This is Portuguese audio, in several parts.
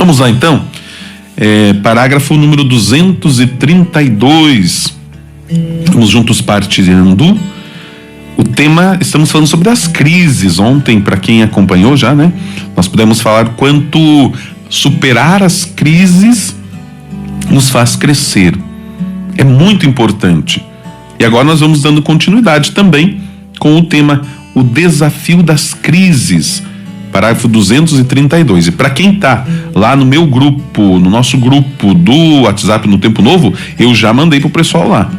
Vamos lá então, parágrafo número 232. Vamos juntos partilhando o tema. Estamos falando sobre as crises. Ontem, para quem acompanhou já, né, nós pudemos falar quanto superar as crises nos faz crescer. É muito importante. E agora nós vamos dando continuidade também com o tema o desafio das crises, parágrafo 232. E para quem está lá no meu grupo, no nosso grupo do WhatsApp no Tempo Novo, eu já mandei pro pessoal lá.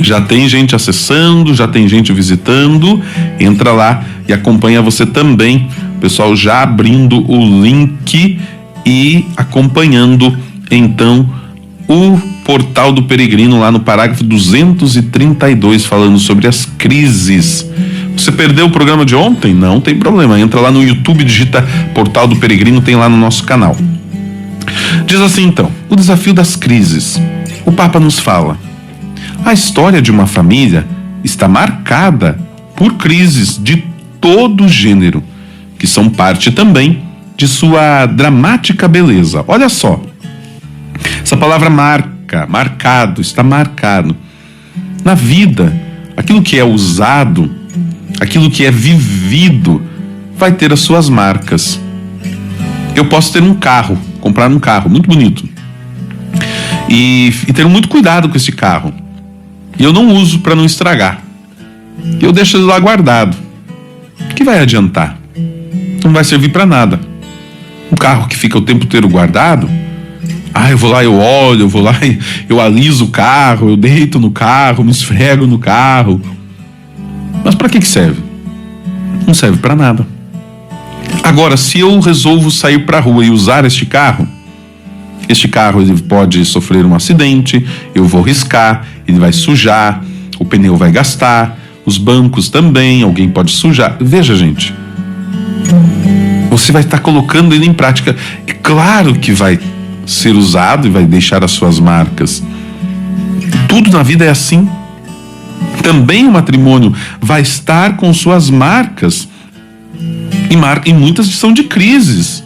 Já tem gente acessando, já tem gente visitando. Entra lá e acompanha você também. O pessoal já abrindo o link e acompanhando então o Portal do Peregrino lá no parágrafo 232, falando sobre as crises. Você perdeu o programa de ontem? Não tem problema, entra lá no YouTube, digita Portal do Peregrino, tem lá no nosso canal. Diz assim então, o desafio das crises. O Papa nos fala: a história de uma família está marcada por crises de todo gênero, que são parte também de sua dramática beleza. Olha só, essa palavra marca, marcado, está marcado. Na vida, aquilo que é usado, aquilo que é vivido, vai ter as suas marcas. Eu posso ter um carro, comprar um carro muito bonito e ter muito cuidado com esse carro. E eu não uso para não estragar. Eu deixo ele lá guardado. O que vai adiantar? Não vai servir para nada. Um carro que fica o tempo inteiro guardado, eu vou lá, eu olho, eu vou lá e eu aliso o carro, eu deito no carro, me esfrego no carro. Mas para que serve? Não serve para nada. Agora, se eu resolvo sair para a rua e usar este carro ele pode sofrer um acidente, eu vou riscar, ele vai sujar, o pneu vai gastar, os bancos também, alguém pode sujar. Veja, gente, você vai estar colocando ele em prática. É claro que vai ser usado e vai deixar as suas marcas. Tudo na vida é assim. Também o matrimônio vai estar com suas marcas. E muitas são de crises.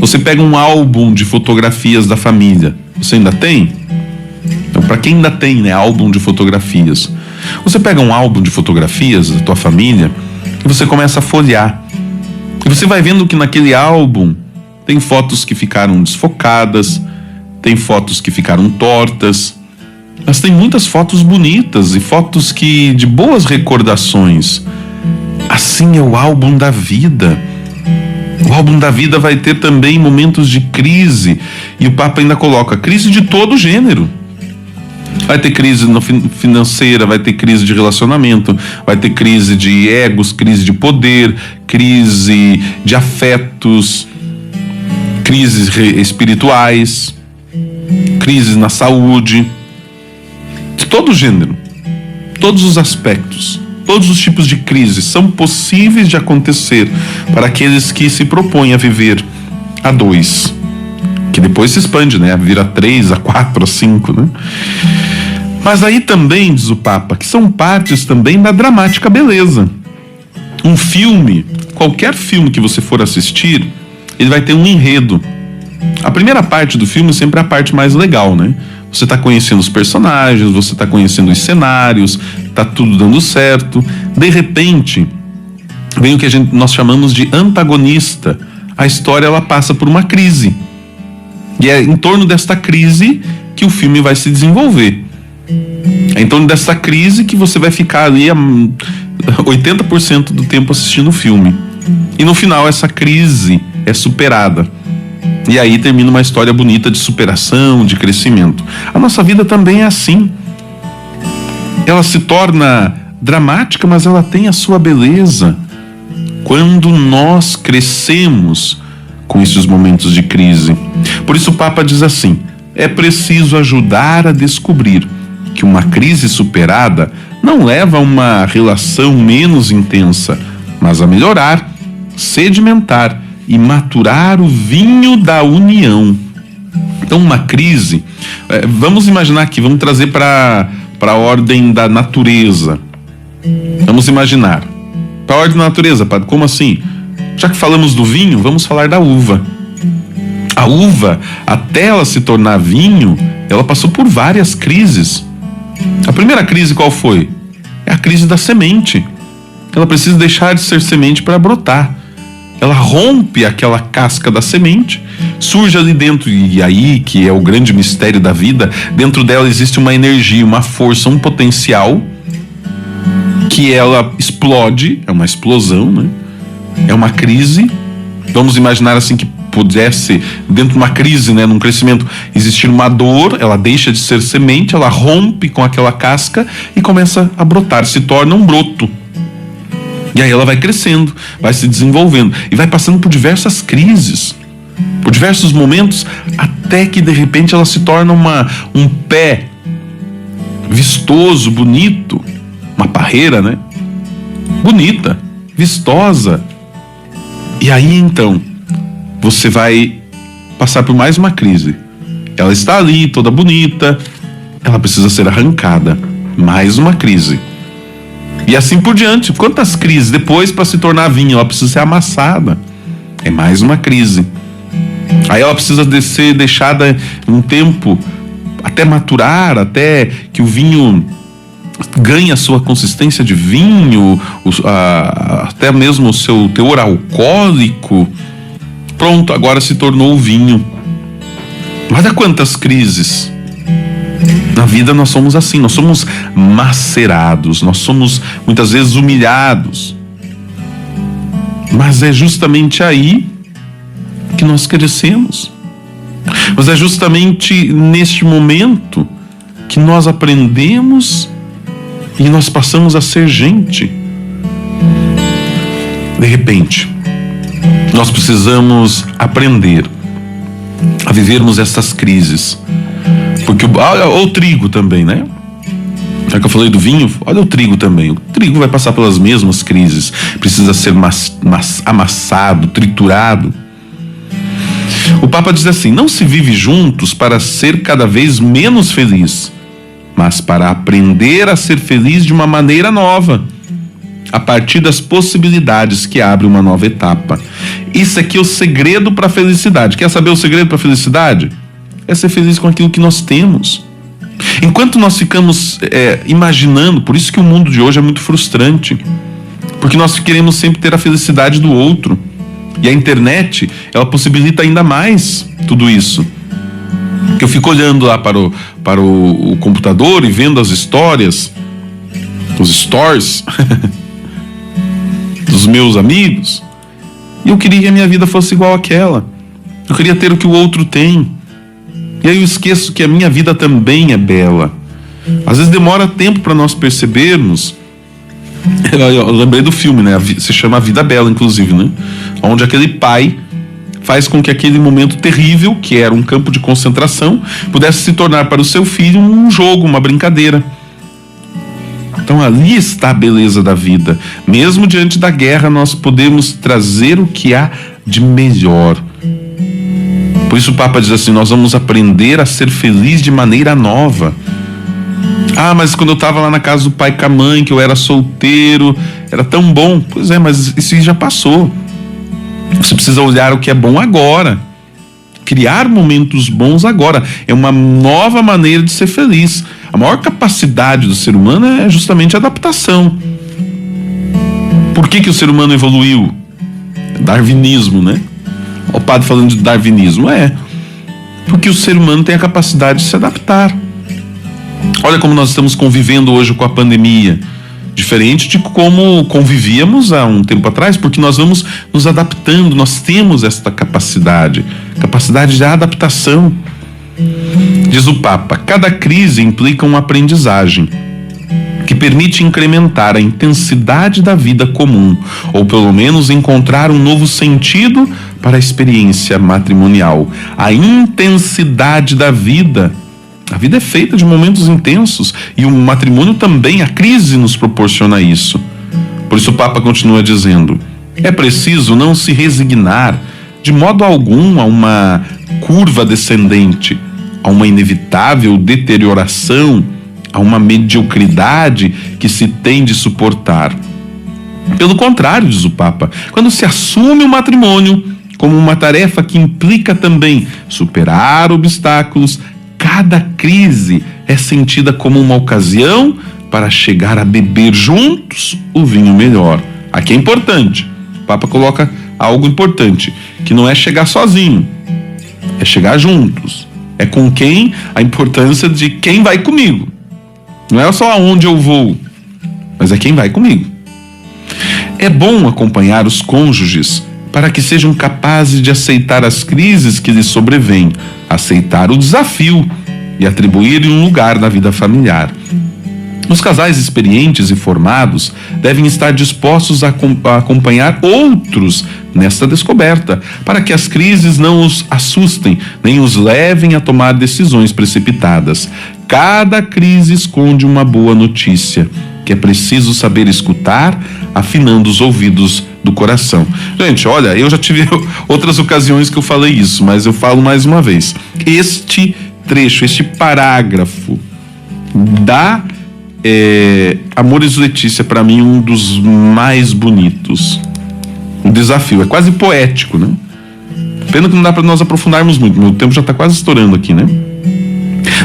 Você pega um álbum de fotografias da família. Você ainda tem? Então, para quem ainda tem, né, álbum de fotografias. Você pega um álbum de fotografias da tua família e você começa a folhear. E você vai vendo que naquele álbum tem fotos que ficaram desfocadas, tem fotos que ficaram tortas, mas tem muitas fotos bonitas e fotos de boas recordações. Assim é o álbum da vida. O álbum da vida vai ter também momentos de crise, e o Papa ainda coloca crise de todo gênero. Vai ter crise financeira, vai ter crise de relacionamento, vai ter crise de egos, crise de poder, crise de afetos, crises espirituais, crises na saúde, de todo gênero, todos os aspectos, todos os tipos de crises são possíveis de acontecer para aqueles que se propõem a viver a dois, que depois se expande, né? Vira 3, a 4, a 5, né? Mas aí também, diz o Papa, que são partes também da dramática beleza. Um filme, qualquer filme que você for assistir, ele vai ter um enredo. A primeira parte do filme sempre é a parte mais legal, né? Você está conhecendo os personagens, você está conhecendo os cenários, está tudo dando certo. De repente, vem o que nós chamamos de antagonista. A história, ela passa por uma crise. E é em torno desta crise que o filme vai se desenvolver. É em torno dessa crise que você vai ficar ali 80% do tempo assistindo o filme. E no final essa crise é superada. E aí termina uma história bonita de superação, de crescimento. A nossa vida também é assim. Ela se torna dramática, mas ela tem a sua beleza quando nós crescemos com esses momentos de crise. Por isso o Papa diz assim: é preciso ajudar a descobrir que uma crise superada não leva a uma relação menos intensa, mas a melhorar, sedimentar e maturar o vinho da união. Então, uma crise, vamos imaginar aqui, vamos trazer para a ordem da natureza. Vamos imaginar. Para a ordem da natureza, padre, como assim? Já que falamos do vinho, vamos falar da uva. A uva, até ela se tornar vinho, ela passou por várias crises. A primeira crise qual foi? É a crise da semente. Ela precisa deixar de ser semente para brotar. Ela rompe aquela casca da semente, surge ali dentro, e aí que é o grande mistério da vida, dentro dela existe uma energia, uma força, um potencial, que ela explode, é uma explosão, né? É uma crise. Vamos imaginar assim que pudesse, dentro de uma crise, né, num crescimento, existir uma dor, ela deixa de ser semente, ela rompe com aquela casca e começa a brotar, se torna um broto. E aí ela vai crescendo, vai se desenvolvendo e vai passando por diversas crises, por diversos momentos, até que de repente ela se torna um pé vistoso, bonito, uma parreira, né? Bonita, vistosa. E aí então você vai passar por mais uma crise. Ela está ali, toda bonita, ela precisa ser arrancada. Mais uma crise. E assim por diante. Quantas crises? Depois, para se tornar vinho, ela precisa ser amassada. É mais uma crise. Aí ela precisa ser deixada um tempo até maturar, até que o vinho ganhe a sua consistência de vinho, até mesmo o seu teor alcoólico. Pronto, agora se tornou o vinho. Olha quantas crises. Na vida nós somos assim, nós somos macerados, nós somos muitas vezes humilhados. Mas é justamente aí que nós crescemos. Mas é justamente neste momento que nós aprendemos e nós passamos a ser gente. De repente, nós precisamos aprender a vivermos essas crises. Porque olha o trigo também, né? Já que eu falei do vinho, olha o trigo também. O trigo vai passar pelas mesmas crises. Precisa ser amassado, triturado. O Papa diz assim: não se vive juntos para ser cada vez menos feliz, mas para aprender a ser feliz de uma maneira nova, a partir das possibilidades que abre uma nova etapa. Isso aqui é o segredo para a felicidade. Quer saber o segredo para a felicidade? É ser feliz com aquilo que nós temos. Enquanto nós ficamos imaginando, por isso que o mundo de hoje é muito frustrante, porque nós queremos sempre ter a felicidade do outro, e a internet, ela possibilita ainda mais tudo isso. Eu fico olhando lá para o computador e vendo as histórias, os stories dos meus amigos, e eu queria que a minha vida fosse igual àquela. Eu queria ter o que o outro tem. E aí eu esqueço que a minha vida também é bela. Às vezes demora tempo para nós percebermos. Eu lembrei do filme, né? Se chama A Vida Bela, inclusive, né? Onde aquele pai faz com que aquele momento terrível, que era um campo de concentração, pudesse se tornar para o seu filho um jogo, uma brincadeira. Então ali está a beleza da vida. Mesmo diante da guerra, nós podemos trazer o que há de melhor. Por isso o Papa diz assim: nós vamos aprender a ser feliz de maneira nova. Ah, mas quando eu estava lá na casa do pai com a mãe, que eu era solteiro, era tão bom. Pois é, mas isso já passou. Você precisa olhar o que é bom agora. Criar momentos bons agora. É uma nova maneira de ser feliz. A maior capacidade do ser humano é justamente a adaptação. Por que o ser humano evoluiu? Darwinismo, né? O padre falando de darwinismo. Porque o ser humano tem a capacidade de se adaptar. Olha como nós estamos convivendo hoje com a pandemia. Diferente de como convivíamos há um tempo atrás, porque nós vamos nos adaptando, nós temos esta capacidade de adaptação. Diz o Papa: cada crise implica uma aprendizagem que permite incrementar a intensidade da vida comum, ou pelo menos encontrar um novo sentido para a experiência matrimonial. A intensidade da vida. A vida é feita de momentos intensos, e o matrimônio também, a crise nos proporciona isso. Por isso o Papa continua dizendo: é preciso não se resignar de modo algum a uma curva descendente, a uma inevitável deterioração, a uma mediocridade que se tem de suportar. Pelo contrário, diz o Papa, quando se assume o matrimônio como uma tarefa que implica também superar obstáculos, cada crise é sentida como uma ocasião para chegar a beber juntos o vinho melhor. Aqui é importante, o Papa coloca algo importante, que não é chegar sozinho, é chegar juntos. É com quem, a importância de quem vai comigo. Não é só aonde eu vou, mas é quem vai comigo. É bom acompanhar os cônjuges para que sejam capazes de aceitar as crises que lhes sobrevêm, aceitar o desafio e atribuir um lugar na vida familiar. Os casais experientes e formados devem estar dispostos a acompanhar outros nesta descoberta, para que as crises não os assustem, nem os levem a tomar decisões precipitadas. Cada crise esconde uma boa notícia, que é preciso saber escutar, afinando os ouvidos do coração. Gente, olha, eu já tive outras ocasiões que eu falei isso, mas eu falo mais uma vez. Este trecho, este parágrafo da Amores Letícia, para mim, um dos mais bonitos. Um desafio, é quase poético, né? Pena que não dá para nós aprofundarmos muito, meu tempo já está quase estourando aqui, né?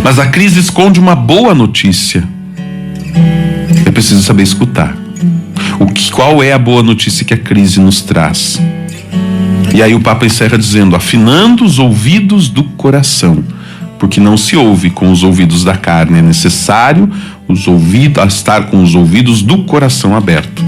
Mas a crise esconde uma boa notícia. É preciso saber escutar. Qual é a boa notícia que a crise nos traz? E aí o Papa encerra dizendo: afinando os ouvidos do coração, porque não se ouve com os ouvidos da carne, é necessário estar com os ouvidos do coração aberto.